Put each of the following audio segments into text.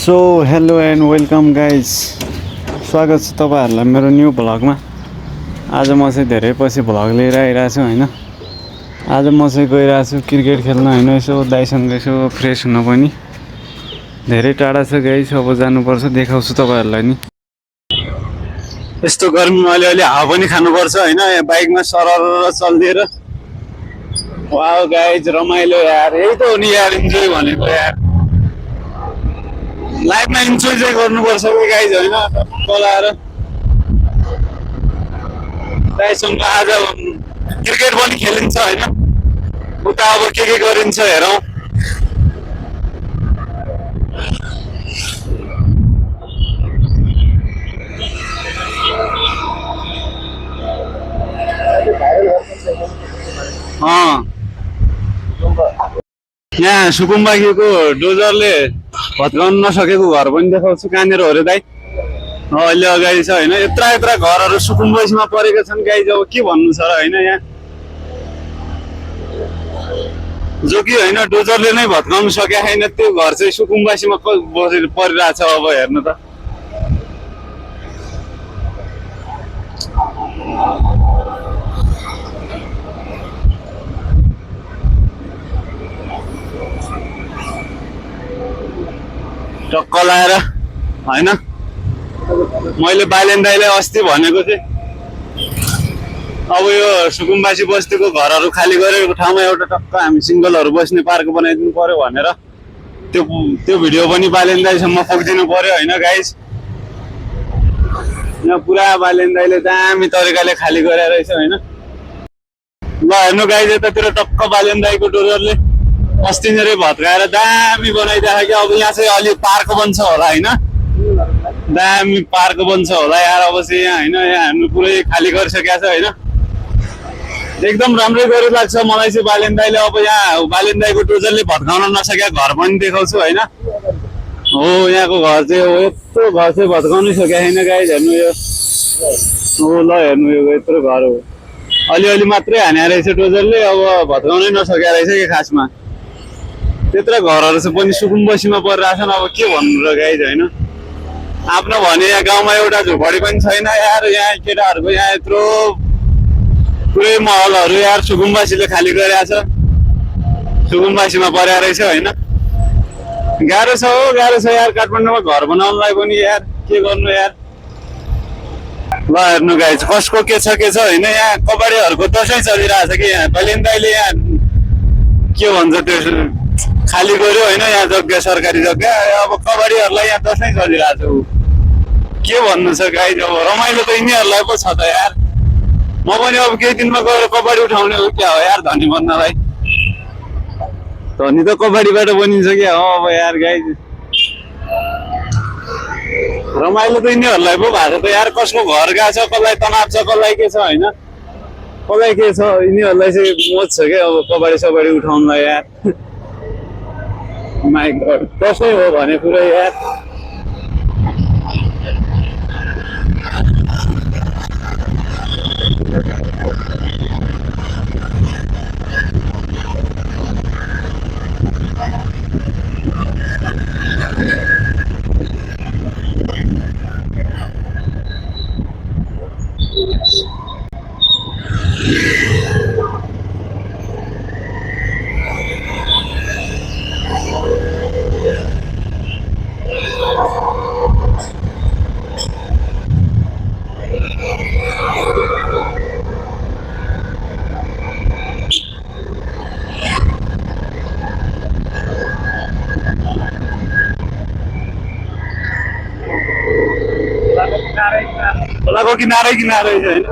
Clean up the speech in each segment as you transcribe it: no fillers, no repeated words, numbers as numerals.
So hello and welcome guys, स्वागत छ तपाईँहरूलाई मेरो न्यू भ्लगमा। आज म चाहिँ धेरै पछि भ्लग लिएर आइरहेको छु होइन। आज म चाहिँ गइरहेको छु क्रिकेट खेल्न होइन, यसो दाइसँग यसो फ्रेस हुन पनि। धेरै टाढा छ गाइज, अब जानुपर्छ, देखाउँछु तपाईँहरूलाई नि। यस्तो गर्मीमा अलिअलि हावा पनि खानुपर्छ होइन, बाइकमा सरर चलिदिएर। वाह गाइज, रमाइलो यार, यही त हो नि यार इन्जोय भनेको यार। लाइफमा इन्जोय चाहिँ गर्नुपर्छ कि गाइज होइन, बोलाएर दाइसँग आज क्रिकेट पनि खेलिन्छ होइन। उता अब के गरिन्छ हेरौँ। यहाँ सुकुम्बाकीको डोजरले भत्काउन नसकेको घर पनि देखाउँछु, कहाँनिर हो रे दाइ? अहिले अगाडि छ होइन। यत्रा घरहरू सुकुम्बासीमा परेका छन् गाइज, अब के भन्नु छ र होइन। यहाँ जो कि होइन डोजरले नै भत्काउनु सकेको छैन, त्यो घर चाहिँ सुकुम्बासीमा परिरहेछ। अब हेर्नु त, टक्क लाएर होइन। मैले बालेन दाइलाई अस्ति भनेको थिएँ, अब यो सुकुम्बासी बस्तीको घरहरू खाली गरेको ठाउँमा एउटा टक्क हामी सिङ्गलहरू बस्ने पार्क बनाइदिनु पर्यो भनेर। त्यो भिडियो पनि बालेन दाइसम्म पुगिदिनु पर्यो होइन गाइज। यहाँ पुरा बालेन दाइले दामी तरिकाले खाली गरेर रहेछ होइन। ल हेर्नु गाइज, यतातिर टक्क बालेन दाइको डोजरले अस्ति नै भत्काएर दामी बनाइदिएको कि अब यहाँ चाहिँ अलि पार्क बन्छ होला होइन। दामी पार्क बन्छ होला यार अब चाहिँ यहाँ होइन। यहाँ हेर्नु पुरै खाली गरिसकेको छ होइन। एकदम राम्रै गरी लाग्छ मलाई चाहिँ बालेन दाइले। अब यहाँ बालेन दाइको डोजरले भत्काउन नसकेको घर पनि देखाउँछु होइन। हो यहाँको घर चाहिँ हो, यत्रो घर चाहिँ भत्काउनै सकेको छैन गाइज। हेर्नु यो हो, ल हेर्नु यो यत्रो घर हो, अलिअलि मात्रै हाने रहेछ डोजरले, अब भत्काउनै नसकेको रहेछ कि खासमा। त्यत्रो घरहरू चाहिँ पनि सुकुम्बासीमा परिरहेछन्, अब के भन्नु र गाइज होइन। आफ्नो भने यहाँ गाउँमा एउटा झोपडी पनि छैन यार। यहाँ केटाहरूको यहाँ यत्रो पुरै महलहरू यार सुकुम्बासीले खाली गरेको छ, सुकुम्बासीमा परेको रहेछ होइन। गाह्रो छ हो, गाह्रो छ यार काठमाडौँमा घर बनाउनलाई पनि यार, के गर्नु यार। ल हेर्नु गाइज कसको के छ होइन। यहाँ कबाडीहरूको दसैँ चलिरहेछ कि यहाँ। बालेन दाइले यहाँ के भन्छ त्यो खाली गर्यो होइन, यहाँ जग्गा सरकारी जग्गा। अब कबाडीहरूलाई यहाँ दसैँ चलिरहेछ, के भन्नु छ गाइज। अब रमाइलो त यिनीहरूलाई पो छ त यार। म पनि अब केही दिनमा गएर कबाडी उठाउने हो क्या हो यार। धनी बन्नलाई धनी त कबाडीबाट बनिन्छ क्या हो अब यार गाइज। रमाइलो त यिनीहरूलाई पो भएको त यार। कसको घर गएको छ, कसलाई तनाव छ, कसलाई के छ होइन, कसलाई के छ, यिनीहरूलाई चाहिँ मोज छ क्या अब कबाडी सबाडी उठाउनलाई यार। माइ गड, दसैँ हो भने पुरै यार। खोलाको किनारै किनारै होइन।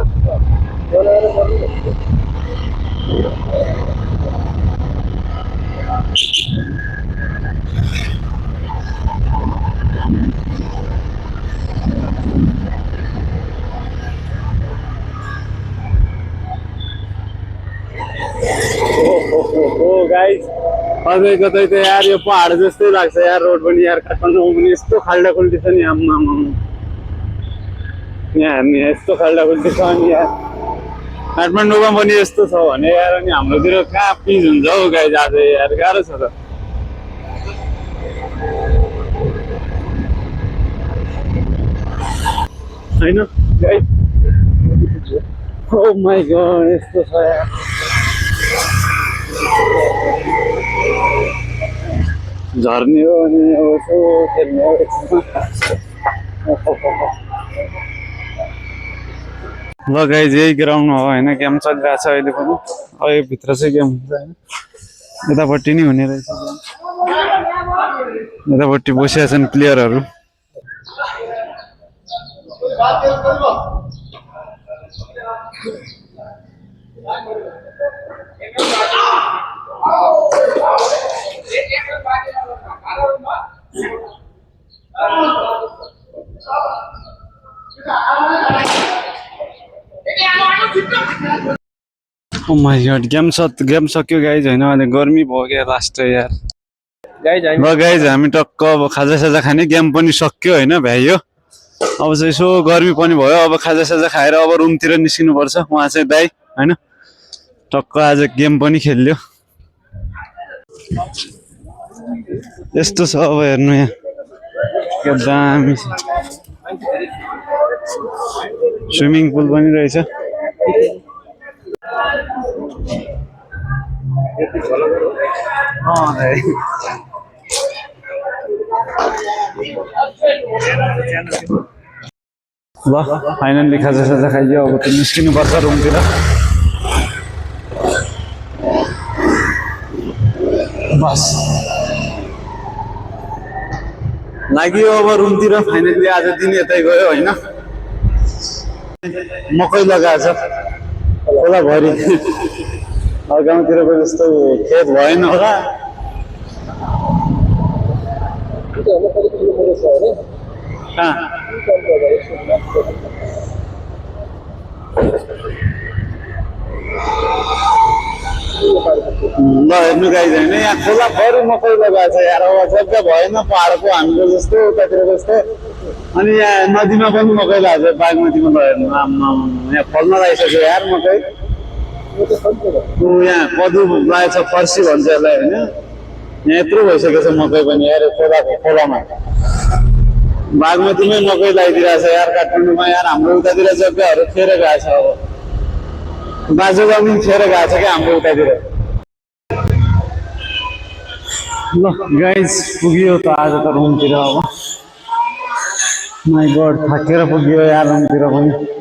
गाइज अझै कतै त यार यो पहाड जस्तै लाग्छ यार रोड पनि यार। काठमाडौँमा पनि यस्तो खाल्डा खुल्टी छ नि आम्मा। यहाँ हेर्ने यस्तो खाल्डा खुल्टी छ नि यार। काठमाडौँमा पनि यस्तो छ भने यार, अनि हाम्रोतिर कहाँ पिच हुन्छ हौ गाइज आज यार। गाह्रो छ त। होइन ओ माई गॉड यस्तो छ यार झर्ने हो अनि अब यसो खेल्ने हो ल गाइज यही ग्राउन्ड हो होइन गेम चलिरहेको छ अहिले पनि अब यो भित्र चाहिँ गेम हुन्छ होइन यतापट्टि नै हुने रहेछ यतापट्टि बसिया छन् प्लेयरहरू ओ माय गॉड गेम सक्यो गाइज होइन अहिले गर्मी भयो क्या लास्ट यार ल गाइज हामी टक्क अब खाजासाजा खाने गेम पनि सक्यो होइन भ्याइयो अब चाहिँ यसो गर्मी पनि भयो अब खाजासाजा खाएर अब रुमतिर निस्किनु पर्छ उहाँ चाहिँ दाइ होइन टक्क आज गेम पनि खेल्यो यस्तो छ अब हेर्नु यहाँ के दामी छ स्विमिङ पुल पनि रहेछ ल फाइनल्ली खाजासाजा खाइयो अब त निस्किनु पर्छ रुमतिर बस लाग्यो अब रुमतिर फाइनल्ली आज दिन यतै गयो होइन मकै लगाएछ खोलाभरि गाउँतिरको जस्तो खेत भएन होला ल हेर्नु गाइज होइन यहाँ खोलाभरि मकै लगाएछ यार अब जग्गा भएन पहाडको हाम्रो जस्तो उतातिर जस्तो अनि यहाँ नदीमा पनि मकै लगाएको बागमतीमा हेर्नु यहाँ फल्न लागिसक्यो यार मकै यहाँ कदु लागेको छ फर्सी भन्छ यसलाई होइन यहाँ यत्रो भइसकेको छ मकै पनि यार खोलामा बागमतीमै मकै लगाइदिरहेको छ यार काठमाडौँमा यार हाम्रो उतातिर जग्गाहरू खेर गएको छ अब बाजुमा पनि खेर गएको छ क्या हाम्रो उतातिर ल गाइज पुग्यो त आज त रुमतिर अब माई गड थाकेर पुग्यो यार रुमतिर पनि